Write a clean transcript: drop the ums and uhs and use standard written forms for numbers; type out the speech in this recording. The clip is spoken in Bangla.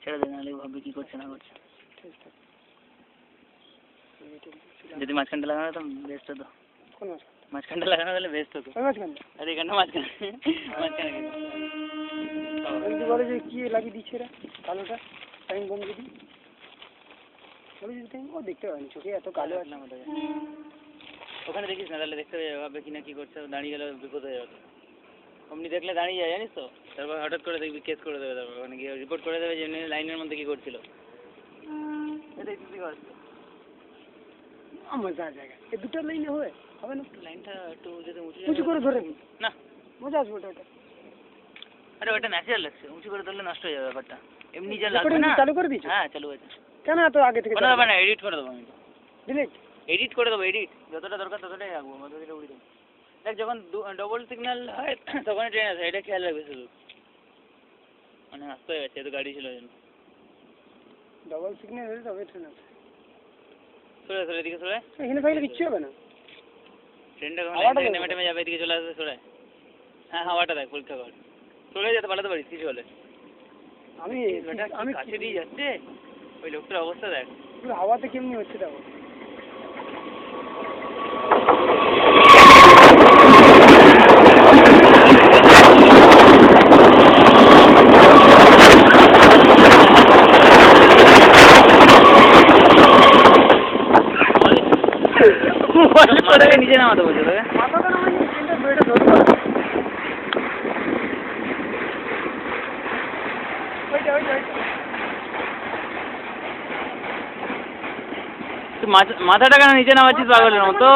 ছেড়ে দে, নাহলে ভাববে কি করছে না করছে। যদি মাঝখানটা লাগানো হতো বেস্ট হতো। মাঝখানটা লাগানো হলে বেস্ট হতো। আরে এখানটা মাঝখানে বলে যে কি লাগিয়ে দিচ্ছে রে কালোটা টাইম বম যদি ও দেখতে পাবেন চোখে এত কালো আছে আমাদের ওখানে দেখিস না, তাহলে দেখতে ভাববে কি না কি করছে, দাঁড়িয়ে গেলে বিপদ হয়ে যাবে। অমনি দেখলে দাঁড়িয়ে যায় জানিস তো, তারপর হঠাৎ করে দেখবি কেস করে দেবে, তারপর ওখানে গিয়ে রিপোর্ট করে দেবে যে লাইনের মধ্যে কি করছিল। মজা জায়গা এই দুটো লাইনে হবে হবে না, লাইনটা একটু যদি উঁচু করে ধরে না মজা আসবে ওটা। আরে ওটা ন্যাচারাল লাগছে, উঁচু করে ধরলে নষ্ট হয়ে যাবে ব্যাপারটা। এমনি যা লাগবে না। চালু করে দিচ্ছ? হ্যাঁ চালু আছে। কেন এত আগে থেকে? কোনো ব্যাপার না, এডিট করে দেবো আমি। ডিলিট এডিট করে দেবো, এডিট যতটা দরকার ততটাই রাখবো, অতটা উড়িয়ে দেবো। দেখ যখন ডবল সিগন্যাল হয় তখনই ট্রেন আছে, এটা খেয়াল রাখবে শুধু। মানে আসতে হয়ে গেছে, এত গাড়ি ছিল জন্য। ডবল সিগন্যাল হলে তবে ট্রেন আছে। সরে সরে এদিকে সরে, এখানে থাকলে কিচ্ছু হবে না। ট্রেনটা নেমে টেমে যাবে, এদিকে চলে আসবে সরে। হ্যাঁ হাওয়াটা দেখ, পরীক্ষা কর। চলে যেতে পালাতে পারিস কিছু হলে। আমি কাছে দিয়ে যাচ্ছে, ওই লোকটার অবস্থা দেখ। হাওয়াতে কেমনি হচ্ছে দেখো। নিচে নামাতে বলছে তোকে। মাথাটা কেন নিচে নামাচ্ছিস পাগলের মতো?